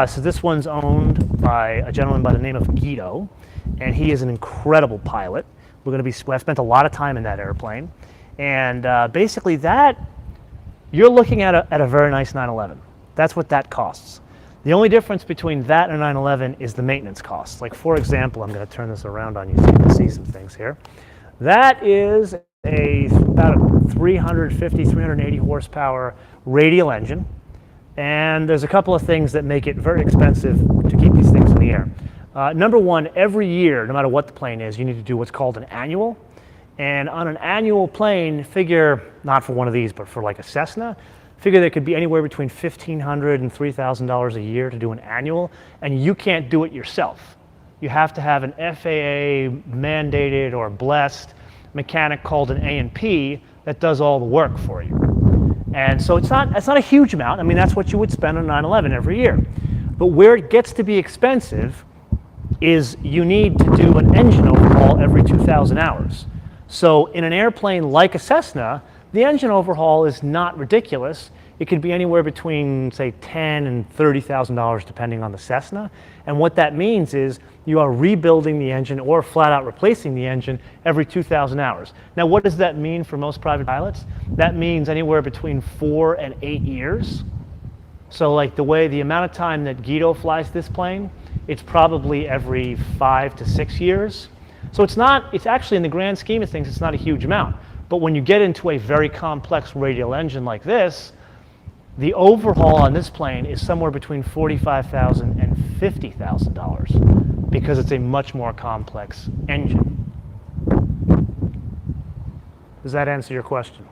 So this one's owned by a gentleman by the name of Guido, and he is an incredible pilot. I've spent a lot of time in that airplane, and basically you're looking at a very nice 911. That's what that costs. The only difference between that and a 911 is the maintenance costs. Like, for example, I'm going to turn this around on you so you can see some things here. That is about a 350, 380 horsepower radial engine. And there's a couple of things that make it very expensive to keep these things in the air. Number one, every year, no matter what the plane is, you need to do what's called an annual. And on an annual plane, figure, not for one of these, but for like a Cessna, figure that could be anywhere between $1,500 and $3,000 a year to do an annual, and you can't do it yourself. You have to have an FAA mandated or blessed mechanic called an A&P that does all the work for you. And so it's not a huge amount. I mean, that's what you would spend on 911 every year. But where it gets to be expensive is you need to do an engine overhaul every 2,000 hours. So in an airplane like a Cessna, the engine overhaul is not ridiculous. It could be anywhere between, say, $10,000 and $30,000 depending on the Cessna. And what that means is you are rebuilding the engine or flat out replacing the engine every 2,000 hours. Now, what does that mean for most private pilots? That means anywhere between 4 and 8 years. So like the amount of time that Guido flies this plane, it's probably every 5 to 6 years. So it's actually, in the grand scheme of things, it's not a huge amount. But when you get into a very complex radial engine like this, the overhaul on this plane is somewhere between $45,000 and $50,000. because it's a much more complex engine. Does that answer your question?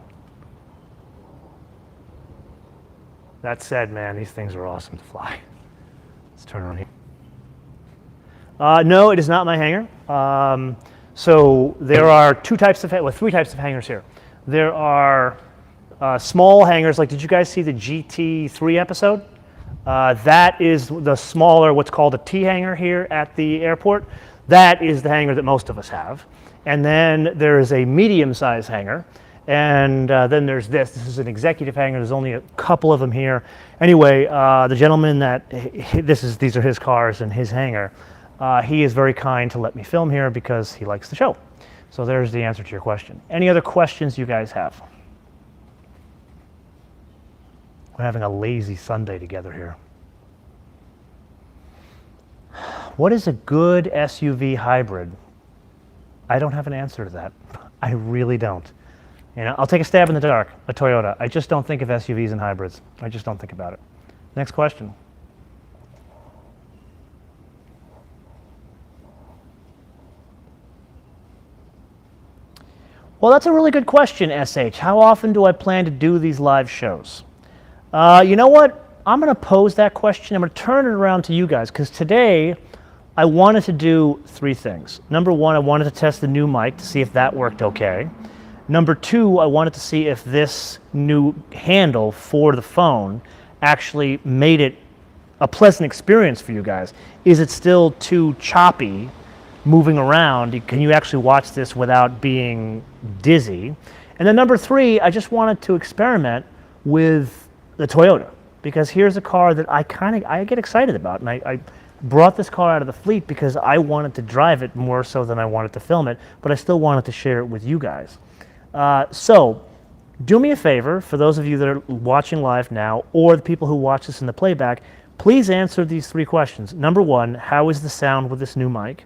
That said, man, these things are awesome to fly. Let's turn around here. No, it is not my hangar. So there are three types of hangars here. There are small hangars, like did you guys see the GT3 episode? That is the smaller, what's called a T hangar here at the airport. That is the hangar that most of us have. And then there is a medium-sized hangar. And then there's this. This is an executive hangar. There's only a couple of them here. Anyway, the gentleman that these are his cars and his hangar. He is very kind to let me film here because he likes the show. So there's the answer to your question. Any other questions you guys have? We're having a lazy Sunday together here. What is a good SUV hybrid? I don't have an answer to that. I really don't. You know, I'll take a stab in the dark, a Toyota. I just don't think of SUVs and hybrids. I just don't think about it. Next question. Well, that's a really good question, SH. How often do I plan to do these live shows? You know what? I'm going to pose that question. I'm going to turn it around to you guys because today I wanted to do three things. Number one, I wanted to test the new mic to see if that worked okay. Number two, I wanted to see if this new handle for the phone actually made it a pleasant experience for you guys. Is it still too choppy moving around? Can you actually watch this without being dizzy? And then number three, I just wanted to experiment with the Toyota because here's a car that I get excited about, and I brought this car out of the fleet because I wanted to drive it more so than I wanted to film it, but I still wanted to share it with you guys. So do me a favor, for those of you that are watching live now or the people who watch this in the playback, please answer these three questions. Number one, how is the sound with this new mic?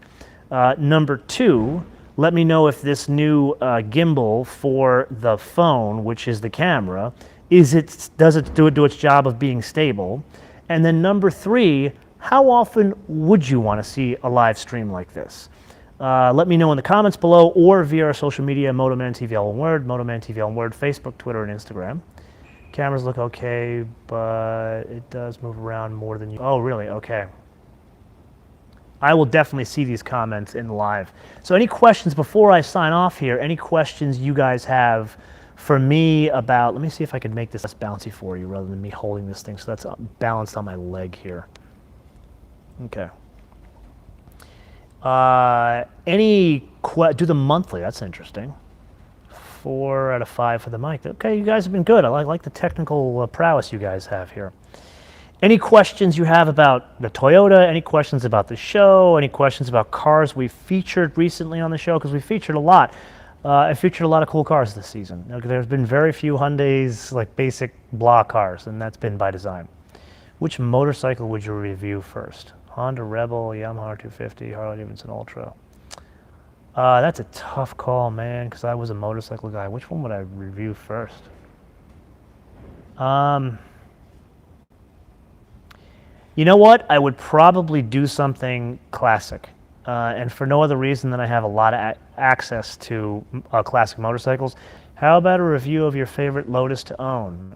Number two, let me know if this new gimbal for the phone, which is the camera, does it do its job of being stable? And then number three, how often would you want to see a live stream like this? Let me know in the comments below or via our social media, MotoManTV all one word, MotoManTV all one word, Facebook, Twitter, and Instagram. Cameras look okay, but it does move around more than you. Oh, really? Okay. I will definitely see these comments in live. So any questions before I sign off here, any questions you guys have for me about, let me see if I can make this less bouncy for you rather than me holding this thing so that's balanced on my leg here. Okay. Do the monthly, that's interesting. 4 out of 5 for the mic. Okay, you guys have been good. I like the technical prowess you guys have here. Any questions you have about the Toyota, any questions about the show, any questions about cars we featured recently on the show, because we featured a lot. I featured a lot of cool cars this season. There's been very few Hyundais, like basic blah cars, and that's been by design. Which motorcycle would you review first? Honda Rebel, Yamaha 250, Harley Davidson Ultra. That's a tough call, man, because I was a motorcycle guy. Which one would I review first? You know what? I would probably do something classic. And for no other reason than I have a lot of access to classic motorcycles. How about a review of your favorite Lotus to own?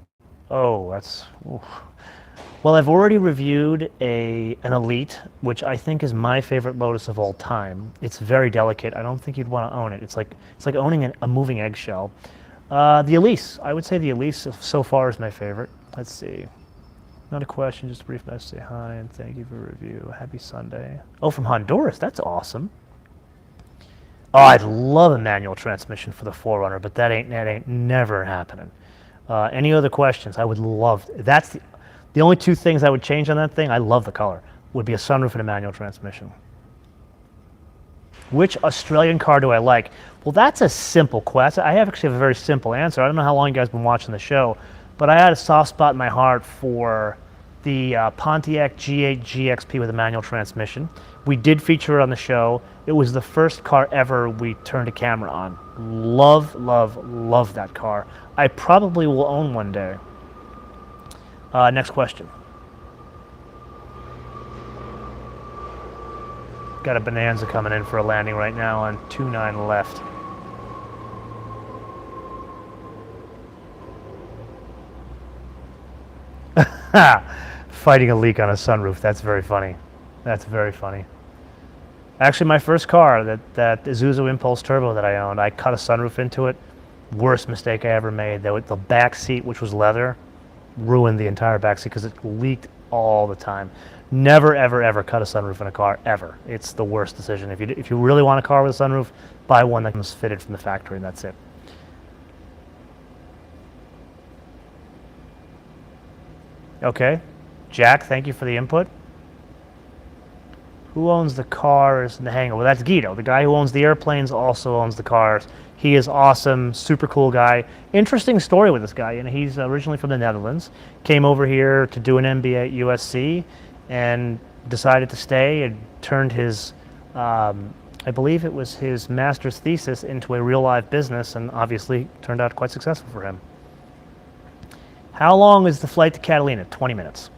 Oh, that's... Oof. Well, I've already reviewed an Elite, which I think is my favorite Lotus of all time. It's very delicate. I don't think you'd want to own it. It's like owning a moving eggshell. The Elise. I would say the Elise so far is my favorite. Let's see. Not a question, just a brief message. Say hi and thank you for the review. Happy Sunday. Oh, from Honduras. That's awesome. Oh, I'd love a manual transmission for the 4Runner, but that ain't never happening. Any other questions? I would love. That's the only two things I would change on that thing. I love the color. Would be a sunroof and a manual transmission. Which Australian car do I like? Well, that's a simple question. I actually have a very simple answer. I don't know how long you guys have been watching the show, but I had a soft spot in my heart for the Pontiac G8 GXP with a manual transmission. We did feature it on the show. It was the first car ever we turned a camera on. Love, love, love that car. I probably will own one day. Next question. Got a Bonanza coming in for a landing right now on 29 left. Fighting a leak on a sunroof. That's very funny. That's very funny. Actually, my first car, that Isuzu Impulse Turbo that I owned, I cut a sunroof into it. Worst mistake I ever made. The back seat, which was leather, ruined the entire back seat because it leaked all the time. Never, ever, ever cut a sunroof in a car, ever. It's the worst decision. If you really want a car with a sunroof, buy one that comes fitted from the factory, and that's it. Okay. Jack, thank you for the input. Who owns the cars in the hangar? Well, that's Guido. The guy who owns the airplanes also owns the cars. He is awesome, super cool guy. Interesting story with this guy. And he's originally from the Netherlands. Came over here to do an MBA at USC and decided to stay and turned his, I believe it was his master's thesis into a real life business, and obviously turned out quite successful for him. How long is the flight to Catalina? 20 minutes.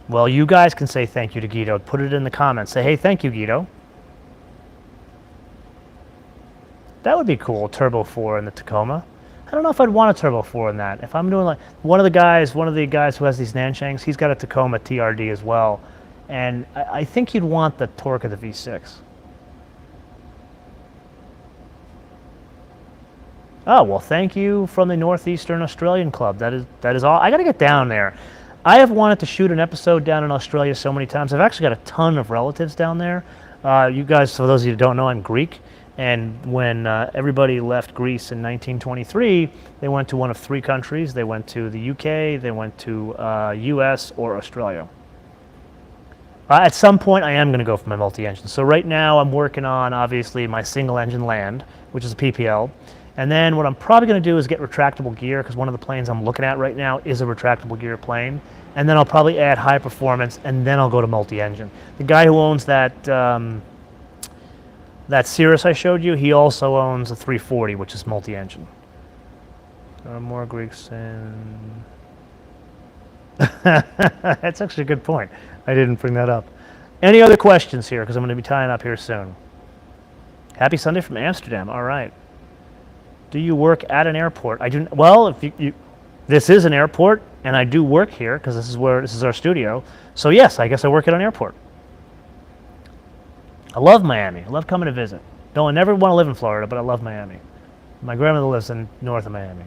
Well, you guys can say thank you to Guido. Put it in the comments. Say, hey, thank you, Guido. That would be cool, Turbo 4 in the Tacoma. I don't know if I'd want a Turbo 4 in that. If I'm doing like, one of the guys who has these Nanshangs, he's got a Tacoma TRD as well. And I think you'd want the torque of the V6. Oh, well, thank you from the Northeastern Australian Club. That is all. I got to get down there. I have wanted to shoot an episode down in Australia so many times. I've actually got a ton of relatives down there. You guys, for those of you who don't know, I'm Greek. And when everybody left Greece in 1923, they went to one of three countries. They went to the UK, they went to US, or Australia. At some point, I am going to go for my multi-engine. So right now, I'm working on, obviously, my single-engine Land, which is a PPL. And then what I'm probably going to do is get retractable gear, because one of the planes I'm looking at right now is a retractable gear plane. And then I'll probably add high performance, and then I'll go to multi-engine. The guy who owns that that Cirrus I showed you, he also owns a 340, which is multi-engine. There are more Greeks in... That's actually a good point. I didn't bring that up. Any other questions here? Because I'm going to be tying up here soon. Happy Sunday from Amsterdam. All right. Do you work at an airport? I do. Well, if you this is an airport, and I do work here because this is our studio. So yes, I guess I work at an airport. I love Miami. I love coming to visit. Don't never want to live in Florida, but I love Miami. My grandmother lives in north of Miami.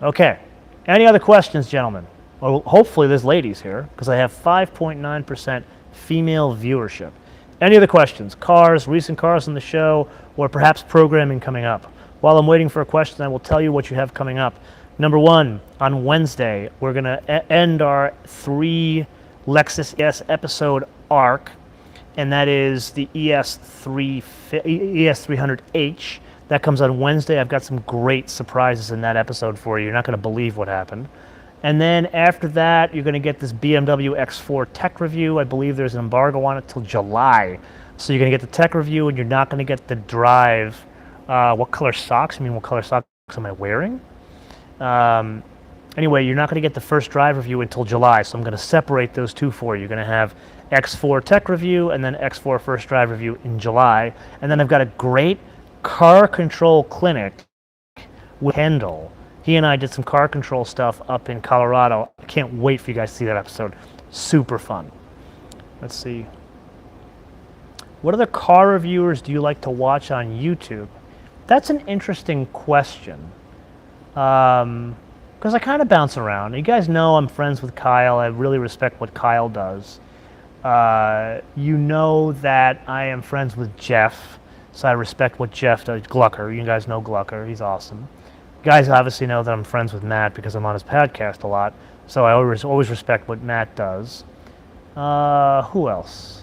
Okay. Any other questions, gentlemen? Well, hopefully there's ladies here, because I have 5.9% female viewership. Any other questions? Cars, recent cars on the show, or perhaps programming coming up? While I'm waiting for a question, I will tell you what you have coming up. Number one, on Wednesday, we're going to end our 3 Lexus ES episode arc, and that is the ES300H. That comes on Wednesday. I've got some great surprises in that episode for you. You're not going to believe what happened. And then after that, you're going to get this BMW X4 tech review. I believe there's an embargo on it till July. So you're going to get the tech review, and you're not going to get the drive. What color socks? I mean, what color socks am I wearing? Anyway, you're not going to get the first drive review until July, so I'm going to separate those two for you. You're going to have X4 tech review and then X4 first drive review in July. And then I've got a great car control clinic with Kendall. He and I did some car control stuff up in Colorado. I can't wait for you guys to see that episode. Super fun. Let's see. What other car reviewers do you like to watch on YouTube? That's an interesting question. Because I kind of bounce around. You guys know I'm friends with Kyle. I really respect what Kyle does. You know that I am friends with Jeff, so I respect what Jeff does. Glucker, you guys know Glucker. He's awesome. You guys obviously know that I'm friends with Matt because I'm on his podcast a lot, so I always respect what Matt does. Who else?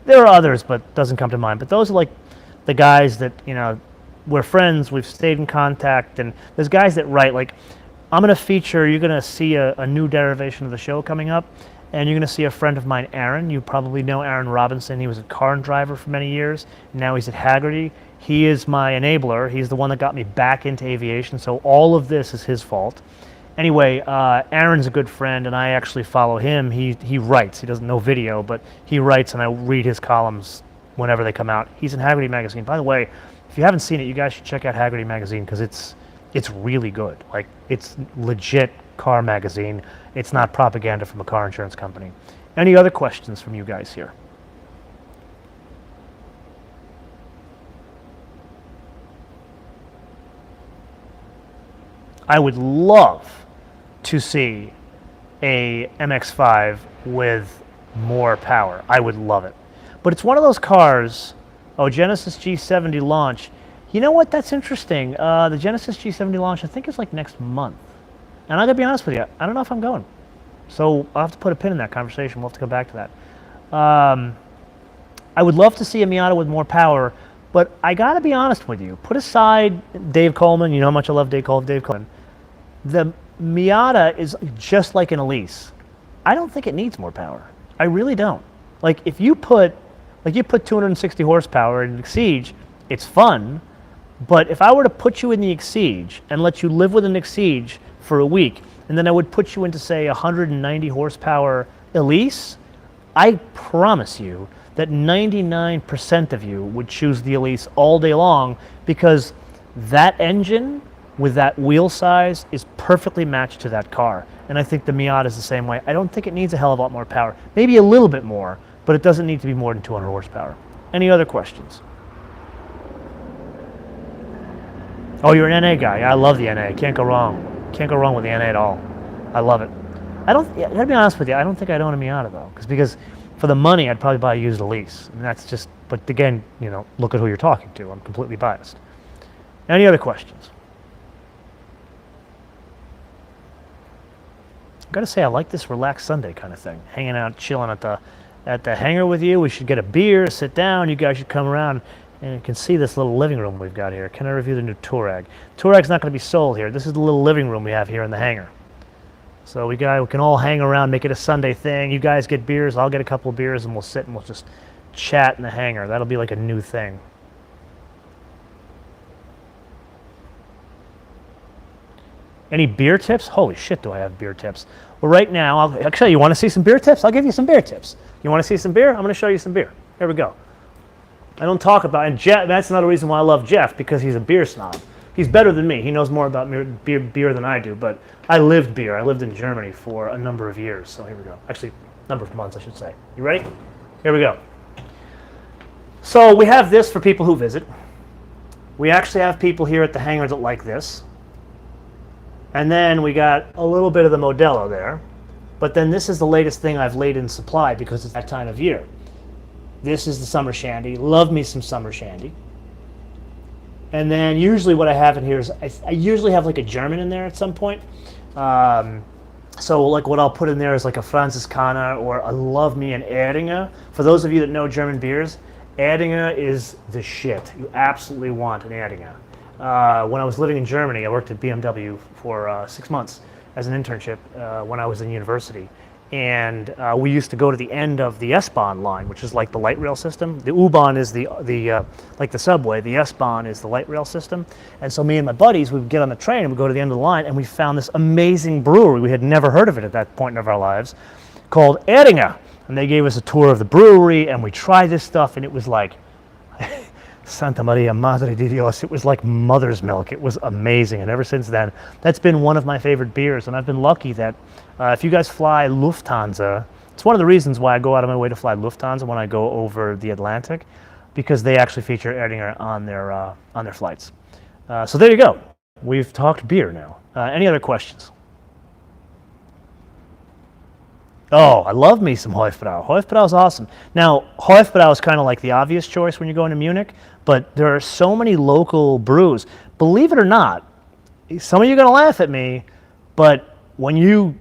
There are others, but doesn't come to mind. But those are like the guys that, you know, we're friends, we've stayed in contact, and there's guys that write, like, I'm going to feature, you're going to see a new derivation of the show coming up, and you're going to see a friend of mine, Aaron. You probably know Aaron Robinson. He was a car driver for many years. Now he's at Haggerty. He is my enabler. He's the one that got me back into aviation, so all of this is his fault. Anyway, Aaron's a good friend, and I actually follow him. He writes. He doesn't know video, but he writes, and I read his columns whenever they come out. He's in Haggerty Magazine. By the way, if you haven't seen it, you guys should check out Haggerty Magazine because it's really good. Like, it's legit car magazine. It's not propaganda from a car insurance company. Any other questions from you guys here? I would love to see a MX-5 with more power. I would love it. But it's one of those cars, Genesis G70 launch. You know what? That's interesting. The Genesis G70 launch, I think, is like next month. And I gotta be honest with you, I don't know if I'm going. So I'll have to put a pin in that conversation. We'll have to come back to that. I would love to see a Miata with more power, but I gotta be honest with you. Put aside Dave Coleman, you know how much I love Dave Coleman. The Miata is just like an Elise. I don't think it needs more power. I really don't. Like, if you put 260 horsepower in an Exige, it's fun, but if I were to put you in the Exige and let you live with an Exige for a week, and then I would put you into, say, 190 horsepower Elise, I promise you that 99% of you would choose the Elise all day long, because that engine with that wheel size is perfectly matched to that car. And I think the Miata is the same way. I don't think it needs a hell of a lot more power. Maybe a little bit more, but it doesn't need to be more than 200 horsepower. Any other questions? Oh, you're an NA guy. I love the NA. Can't go wrong. Can't go wrong with the NA at all. I love it. I gotta be honest with you, I don't think I'd own a Miata though, because for the money I'd probably buy a used Elise. And that's just, but again, you know, look at who you're talking to. I'm completely biased. Any other questions? I gotta say, I like this relaxed Sunday kind of thing. Hanging out, chilling at the hangar with you. We should get a beer, sit down. You guys should come around, and you can see this little living room we've got here. Can I review the new Touareg? Touareg's not going to be sold here. This is the little living room we have here in the hangar. So we can all hang around, make it a Sunday thing. You guys get beers, I'll get a couple of beers, and we'll sit and we'll just chat in the hangar. That'll be like a new thing. Any beer tips? Holy shit, do I have beer tips. Well, right now, actually, you want to see some beer tips? I'll give you some beer tips. You want to see some beer? I'm going to show you some beer. Here we go. I don't talk about, and Jeff, that's another reason why I love Jeff, because he's a beer snob. He's better than me. He knows more about beer than I do, but I lived beer. I lived in Germany for a number of years. So here we go. Actually, number of months, I should say. You ready? Here we go. So we have this for people who visit. We actually have people here at the hangar that like this. And then we got a little bit of the Modelo there. But then this is the latest thing I've laid in supply because it's that time of year. This is the summer shandy. Love me some summer shandy. And then usually what I have in here is I usually have like a German in there at some point. So like what I'll put in there is like a Franziskaner, or I love me an Erdinger. For those of you that know German beers, Erdinger is the shit. You absolutely want an Erdinger. When I was living in Germany, I worked at BMW for 6 months as an internship when I was in university. And we used to go to the end of the S-Bahn line, which is like the light rail system. The U-Bahn is like the subway. The S-Bahn is the light rail system. And so me and my buddies, we would get on the train and we'd go to the end of the line, and we found this amazing brewery. We had never heard of it at that point in our lives, called Erdinger. And they gave us a tour of the brewery, and we tried this stuff, and it was like Santa Maria Madre de Dios. It was like mother's milk. It was amazing. And ever since then, that's been one of my favorite beers. And I've been lucky that if you guys fly Lufthansa, it's one of the reasons why I go out of my way to fly Lufthansa when I go over the Atlantic, because they actually feature Erdinger on their flights. So there you go. We've talked beer now. Any other questions? Oh, I love me some Hofbrau. Hofbrau is awesome. Now, Hofbrau is kind of like the obvious choice when you're going to Munich, but there are so many local brews. Believe it or not, some of you are going to laugh at me, but when you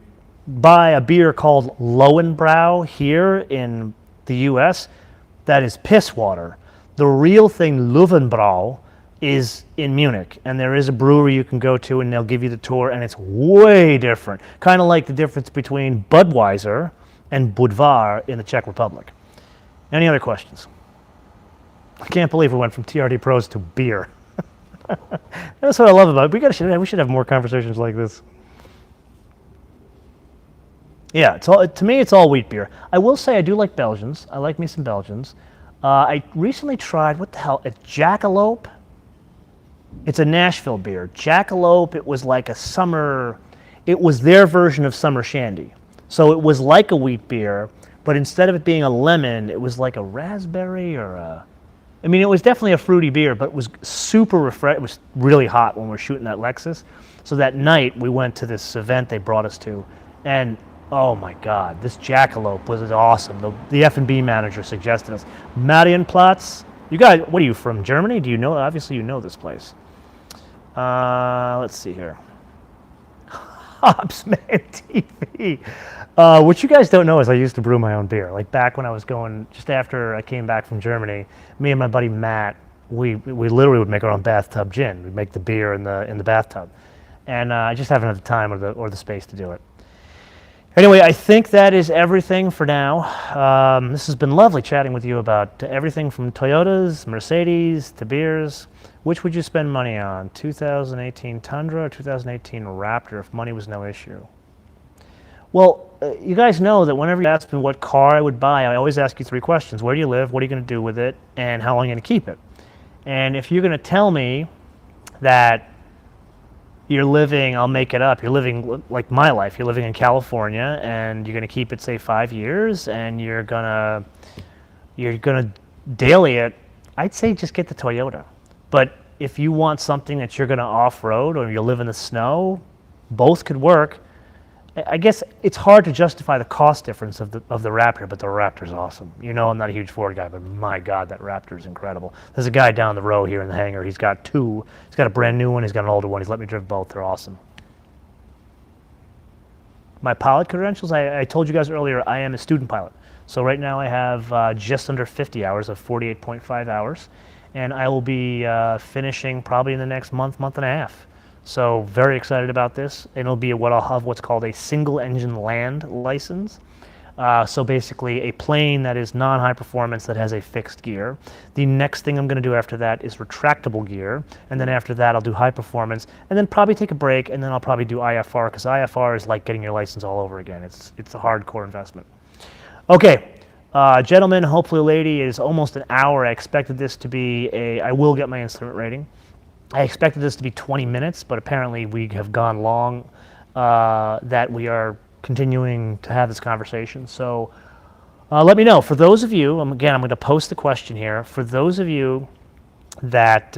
buy a beer called Lowenbrau here in the US, that is piss water. The real thing, Löwenbrau, is in Munich, and there is a brewery you can go to, and they'll give you the tour, and it's way different. Kind of like the difference between Budweiser and Budvar in the Czech Republic. Any other questions? I can't believe we went from TRD Pros to beer. That's what I love about it. We should have more conversations like this. Yeah, it's all, to me, it's all wheat beer. I will say I do like Belgians. I like me some Belgians. I recently tried, what the hell, a Jackalope. It's a Nashville beer. Jackalope, it was like a summer, it was their version of summer shandy. So it was like a wheat beer, but instead of it being a lemon, it was like a raspberry or a, I mean, it was definitely a fruity beer, but it was super refreshing. It was really hot when we were shooting that Lexus. So that night, we went to this event they brought us to, and oh my God, this Jackalope was awesome. The F&B manager suggested us. Marienplatz. You guys, what are you, from Germany? Do you know, obviously you know this place. Let's see here. MotoManTV. What you guys don't know is I used to brew my own beer. Like back when I was going, just after I came back from Germany, me and my buddy Matt, we literally would make our own bathtub gin. We'd make the beer in the bathtub. And I just haven't had the time or the space to do it. Anyway, I think that is everything for now. This has been lovely chatting with you about everything from Toyotas, Mercedes, to beers. Which would you spend money on, 2018 Tundra or 2018 Raptor, if money was no issue? Well, you guys know that whenever you ask me what car I would buy, I always ask you three questions. Where do you live? What are you going to do with it? And how long are you going to keep it? And if you're going to tell me that you're living, I'll make it up, you're living like my life, you're living in California and you're going to keep it, say, 5 years, and you're going to daily it, I'd say just get the Toyota. But if you want something that you're going to off-road or you live in the snow, both could work. I guess it's hard to justify the cost difference of the Raptor, but the Raptor's awesome. You know I'm not a huge Ford guy, but my God, that Raptor's incredible. There's a guy down the road here in the hangar. He's got two. He's got a brand new one. He's got an older one. He's let me drive both. They're awesome. My pilot credentials, I told you guys earlier, I am a student pilot. So right now I have just under 50 hours of 48.5 hours. And I will be finishing probably in the next month and a half. So very excited about this. And it'll be what I'll have what's called a single engine land license. So basically a plane that is non-high performance that has a fixed gear. The next thing I'm going to do after that is retractable gear. And then after that I'll do high performance and then probably take a break, and then I'll probably do IFR, because IFR is like getting your license all over again. It's a hardcore investment. Okay. Gentlemen, hopefully lady, it is almost an hour. I expected this to be I will get my instrument rating. I expected this to be 20 minutes, but apparently we have gone long, that we are continuing to have this conversation. So let me know. For those of you, again, I'm going to post the question here. For those of you that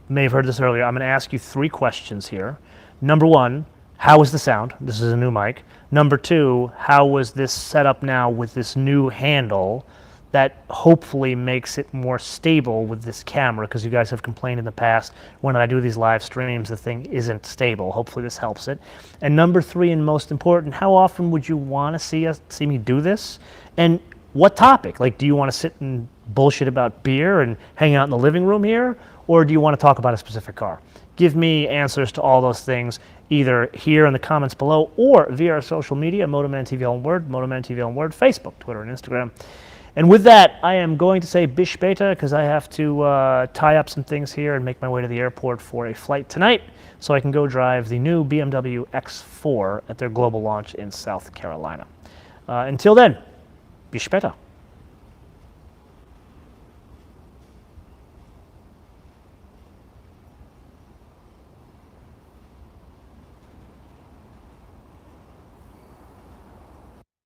may have heard this earlier, I'm going to ask you three questions here. Number one, how was the sound? This is a new mic. Number two, how was this set up now with this new handle that hopefully makes it more stable with this camera, because you guys have complained in the past when I do these live streams the thing isn't stable. Hopefully this helps it. And number three, and most important, how often would you want to see me do this? And what topic? Like, do you want to sit and bullshit about beer and hang out in the living room here? Or do you want to talk about a specific car? Give me answers to all those things, either here in the comments below or via our social media, MotoManTV on Word, MotoManTV on Word, Facebook, Twitter, and Instagram. And with that, I am going to say bis später, because I have to tie up some things here and make my way to the airport for a flight tonight so I can go drive the new BMW X4 at their global launch in South Carolina. Until then, bis später.